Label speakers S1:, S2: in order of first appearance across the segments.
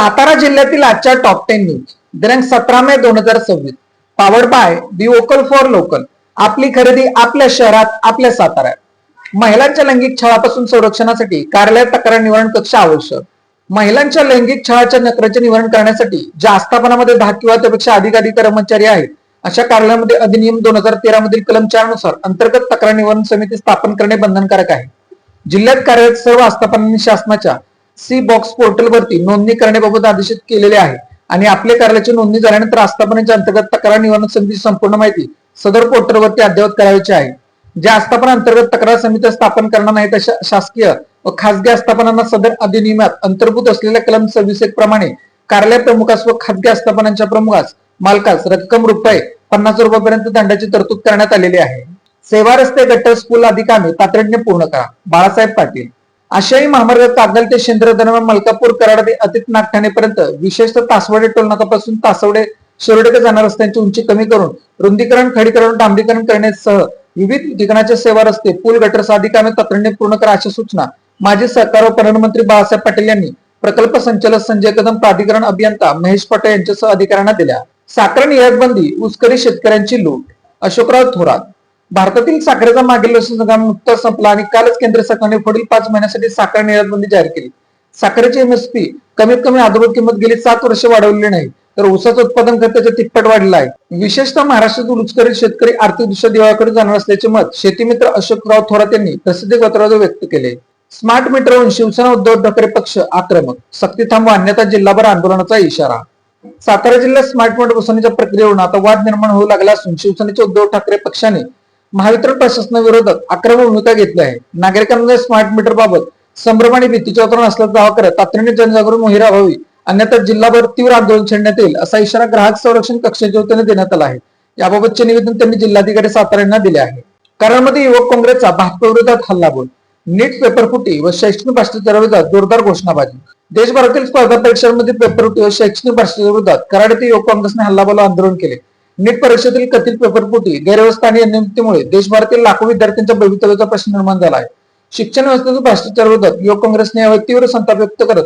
S1: सातारा जिल्ह्यातील आजच्या top 10 news दिनांक 17 मे 2026 powered by the vocal for local. आपली खरेदी आपल्या शहरात, आपल्या साताऱ्यात. महिलांच्या लैंगिक छळापासून संरक्षणासाठी कार्यालयात तक्रार निवारण कक्ष आवश्यक. महिलांच्या लैंगिक छळाच्या नकराचे निवारण करण्यासाठी ज्या आस्थापनामध्ये 10 किंवा त्यापेक्षा अधिक कर्मचारी आहेत अशा कार्यालयामध्ये अधिनियम 2013 मधील कलम 4 नुसार अंतर्गत तक्रार निवारण समिती स्थापन करणे बंधनकारक आहे. जिल्ह्यात कार्यरत सर्व आस्थापनांनी शासनाच्या सी बॉक्स पोर्टलवरती नोंदणी करण्याबाबत आदेशित केलेले आहे आणि आपल्या कार्यालयाची नोंदणी झाल्यानंतर आस्थापनेच्या अंतर्गत तक्रार निवारण समितीची संपूर्ण माहिती सदर पोर्टलवरती अद्ययावत करायची आहे. ज्या आस्थापना अंतर्गत तक्रार समित्या स्थापन करणार नाहीत अशा शासकीय व खासगी आस्थापनांना सदर अधिनियमात अंतर्भूत असलेल्या कलम 26 प्रमाणे कार्यालय प्रमुखास व खासगी आस्थापनांच्या प्रमुखास मालकास रक्कम ₹50 पर्यंत दंडाची तरतूद करण्यात आलेली आहे. सेवा रस्ते, गटर, स्कूल आदी कामे तातडीने पूर्ण करा. बाळासाहेब पाटील. आशियाई महामार्ग कागल ते शेंद्र दरम्यान मलकापूर कराड ते अतित नागठाणेपर्यंत विशेषतः तासवाडे टोलनाकापासून तासवडे शिरोडेकडे जाणाऱ्या रस्त्यांची उंची कमी करून रुंदीकरण, खडीकरण, डांबरीकरण करण्यासह विविध ठिकाणचे सेवा रस्ते, पूल, गटर आदी कामे तातडीने पूर्ण करा अशा सूचना माजी सहकार व पर्यटन मंत्री बाळासाहेब पाटील यांनी प्रकल्प संचालक संजय कदम, प्राधिकरण अभियंता महेश पटेल यांच्यासह अधिकाऱ्यांना दिल्या. साखर निर्यात बंदी, ऊसकरी शेतकऱ्यांची लूट. अशोकराव थोरात. भारतातील साखरेचा मागील वर्षी हंगाम नुकताच संपला आणि कालच केंद्र सरकारने पुढील 5 महिन्यासाठी साखर निर्यात बंदी जाहीर केली. साखरेची एमएसपी कमीत कमी आधारभूत किंमत गेली 7 वर्षे वाढवलेली नाही, तर ऊसाचं उत्पादन खर्चाच्या तिप्पट वाढलं आहे. विशेषतः महाराष्ट्रातील ऊसकरी शेतकरी आर्थिकदृष्ट्या दिवाळाकडे जाणार असल्याचे मत शेतीमित्र अशोकराव थोरात यांनी प्रसिद्धी पत्राद्वारे व्यक्त केले. स्मार्ट मीटरवरून शिवसेना उद्धव ठाकरे पक्ष आक्रमक, सक्ती थांबवा अन्यथा जिल्हाभर आंदोलनाचा इशारा. सातारा जिल्ह्यात स्मार्ट मीटर बसवण्याच्या प्रक्रियेवरून आता वाद निर्माण होऊ लागला असून शिवसेनेचे उद्धव ठाकरे पक्षाने महावितरण प्रशासनाविरोधात आक्रमक भूमिका घेतली आहे. नागरिकांमध्ये स्मार्ट मीटर बाबत संभ्रम आणि भीतीचे वातावरण असल्याचा दावा करत तातडीने जनजागृती मोहीम राबवावी अन्यथा जिल्हाभर तीव्र आंदोलन छेडण्यात येईल असा इशारा ग्राहक संरक्षण कक्षाच्या वतीने देण्यात आला आहे. याबाबतचे निवेदन त्यांनी जिल्हाधिकारी सातारा यांना दिले आहे. कराडमध्ये युवक काँग्रेसचा भाजप विरोधात हल्लाबोल, नीट पेपरफुटी व शैक्षणिक भ्रष्टाचारा विरोधात जोरदार घोषणाबाजी. देशभरातील स्पर्धा परीक्षांमध्ये पेपरफुटी व शैक्षणिक भ्रष्टाचारा विरोधात कराड येथे युवक काँग्रेसने हल्लाबोल आंदोलन केले. नीट परीक्षेतील कथित पेपरफुटी, गैरव्यवस्था आणि अनियमिततेमुळे देशभरातील लाखो विद्यार्थ्यांच्या भवितव्याचा प्रश्न निर्माण झाला आहे. शिक्षण व्यवस्थेतील भ्रष्टाचार विरोधात युवक काँग्रेसने यावेळी तीव्र संताप व्यक्त करत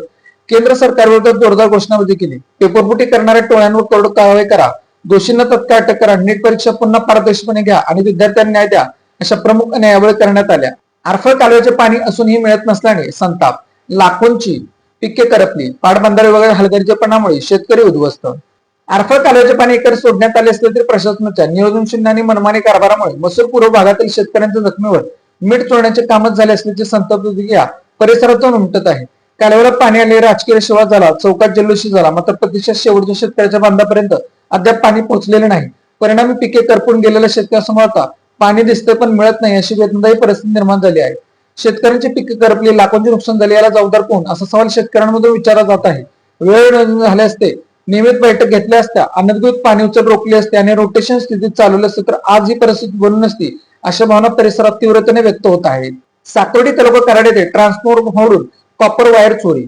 S1: केंद्र सरकारविरोधात जोरदार घोषणाबाजी केली. पेपरफुटी करणाऱ्या टोळ्यांवर कडक कारवाई करा, दोषींना तत्काळ अटक करा, नीट परीक्षा पुन्हा पारदर्शकपणे घ्या आणि विद्यार्थ्यांना न्याय द्या अशा प्रमुख न्यायावळी करण्यात आल्या. आरफळ कालव्याचे पाणी असूनही मिळत नसल्याने संताप, लाखोंची पिके करपली, पाटबंधारे वगैरे हलगर्जीपणामुळे शेतकरी उद्ध्वस्त. आरफळ कालव्याचे पाणी एकतर सोडण्यात आले असले तरी प्रशासनाच्या नियोजन शून्य आणि मनमानी कारभारामुळे मसूर पूर्व भागातील शेतकऱ्यांच्या जखमीवर मीठ चोळण्याचे कामच झाले असल्याचे संतप्त परिसरातून उमटत आहे. कालव्याला पाणी आले, राजकीय शिवार झाला, चौकात जल्लोषी झाला, मात्र प्रत्यक्षात शेवटच्या शेतकऱ्याच्या बांधापर्यंत अद्याप पाणी पोहोचलेले नाही. परिणामी पिके करपून गेलेल्या शेतकऱ्यासमोर आता पाणी दिसते पण मिळत नाही अशी वेदनादायी परिस्थिती निर्माण झाली आहे. शेतकऱ्यांची पिके करपली, लाखोंचे नुकसान झाले, याला जबाबदार कोण असा सवाल शेतकऱ्यांमधून विचारला जात आहे. वेळ झाले असते, नियमित बैठक घेतल्या असत्या, अनधिकृत पाणी उचल रोखली असते आणि रोटेशन स्थितीत चालवले असते तर आज ही परिस्थिती बनू नसती अशा भावना परिसरात तीव्रतेने व्यक्त होत आहेत. साकोर्डी तालुका कराड येथे ट्रान्सफॉर्मरवरून कॉपर वायर चोरी.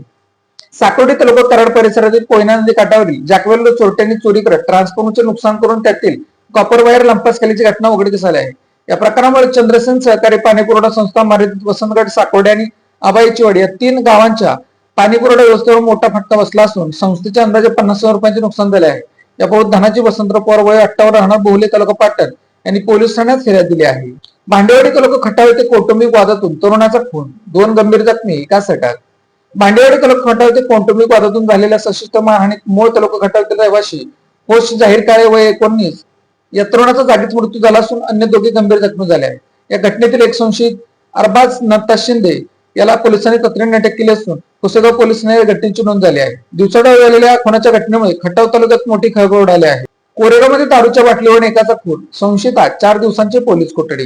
S1: साकोर्डी तालुका कराड परिसरातील कोयना नदी काठावरील जॅकवेल चोरट्यांनी चोरी करत ट्रान्सफॉर्मरचे नुकसान करून त्यातील कॉपर वायर लंपास केल्याची घटना उघडकीस आली आहे. या प्रकारामुळे चंद्रसेन सहकारी पाणी पुरवठा संस्था, मर्यादित वसंतगड, साकोर्डी आणि आबाईचीवाडी या 3 गावांच्या पाणी पुरवठा व्यवस्थेवर मोठा फटका बसला असून संस्थेच्या अंदाजे ₹50,000 नुकसान झाले आहे. याबाबत धनाजी वसंतराव पवार वय 58 राहणार बोहले तालुका पाटण यांनी पोलीस ठाण्यात फिर्याद दिली आहे. भांडेवाडी तालुका खटाव येथे कौटुंबिक वादातून तरुणाचा खून, 2 गंभीर जखमी, एकाच अटक. भांडेवाडी तालुका खटाव येथे कौटुंबिक वादातून झालेल्या सशस्त्र मारहाणीत मूळ तालुका खटाव येथील रहिवासी पोस्ट जाहीर काळे वय 19 या तरुणाचा जागीच मृत्यू झाला असून अन्य 2 गंभीर जखमी झाले आहेत. या घटनेतील एक संशयित अरबाज नत्ता शिंदे याला पोलिसांनी तातडीने अटक केली असून पुसेगाव पोलीस ठाण्यात घटनेची नोंद झाली आहे. दिवसाढवळ्या झालेल्या खुनाच्या घटनेमुळे खटाव तालुक्यात मोठी खळबळ उडाली आहे. कोरेगावमध्ये दारूच्या बाटलीवरून एकाचा खून, संशयित 4 दिवसांची पोलीस कोठडी.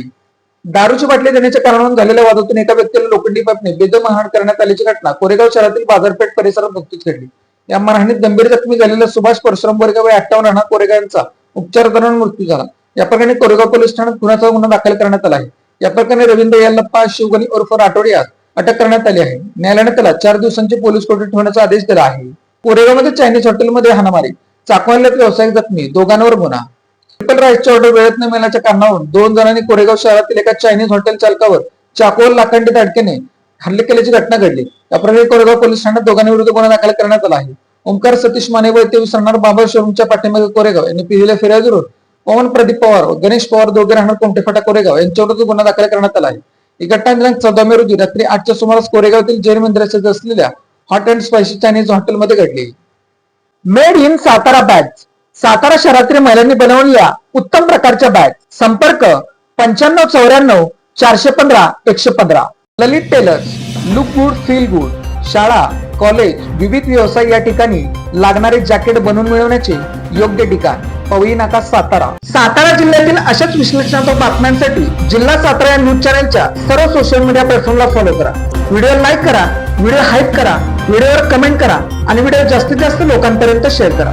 S1: दारूची बाटली देण्याच्या कारणावरून झालेल्या वादातून एका व्यक्तीला लोखंडी पाईपने बेदम मारहाण करण्यात आल्याची घटना कोरेगाव शहरातील बाजारपेठ परिसरात नुकतीच घडली. या मारहाणीत गंभीर जखमी झालेल्या सुभाष परशुराम बोरगाव 58 राहणार कोरेगाव यांचा उपचार दरम्यान मृत्यू झाला. या प्रकरणी कोरेगाव पोलीस ठाण्यात खुनाचा गुन्हा दाखल करण्यात आला आहे. या प्रकरणी रवींद्र यल्लप्पा शिवगणी उर्फ राठोड यास अटक करण्यात आली आहे. न्यायालयाने त्याला 4 दिवसांची पोलीस कोठडी ठेवण्याचा आदेश दिला आहे. कोरेगावमध्ये चायनीज हॉटेलमध्ये हाणामारी, चाकू हल्ल्यात व्यावसायिक जखमी, दोघांवर गुन्हा. ट्रिपल राईसची ऑर्डर वेळेत न मिळाल्याच्या कारणावरून 2 जणांनी कोरेगाव शहरातील एका चायनीज हॉटेल चालकावर चाकूवर लाखंडी धडकेने हल्ले केल्याची घटना घडली. या प्रकरणी कोरेगाव पोलीस ठाण्यात दोघांविरुद्ध गुन्हा दाखल करण्यात आला आहे. ओमकार सतीश माने वैद्य विसरणार बाबा शोरूमच्या पाठीमागे कोरेगाव यांनी पिलेल्या फिर्याद रोड पवन प्रदीप पवार व गणेश पवार दोघे राहणार कोमटेफाटा कोरेगाव यांच्यावर गुन्हा दाखल करण्यात आला आहे. ही घटना दिनांक 14 मे रोजी रात्री 8च्या सुमारास कोरेगावातील जैन मंदिराच्या असलेल्या हॉट अँड स्पायसी चायनीज हॉटेलमध्ये घडली. Made in Satara bags. Satara शहरातील महिलांनी बनवलेल्या उत्तम प्रकारच्या बॅग. संपर्क 9594 415 115. Lalit tailors. Look good feel good. शाळा, कॉलेज, विविध व्यवसाय या ठिकाणी लागणारे जॅकेट बनवून मिळवण्याचे योग्य ठिकाण पवई नाका सातारा. सातारा जिल्ह्यातील अशाच विश्लेषणात्मक बातम्यांसाठी जिल्हा सातारा या न्यूज चॅनलच्या सर्व सोशल मीडिया प्लॅटफॉर्मला फॉलो करा. व्हिडिओ लाईक करा, व्हिडिओ हाईप करा, व्हिडिओवर कमेंट करा आणि व्हिडिओ जास्तीत जास्त लोकांपर्यंत शेअर करा.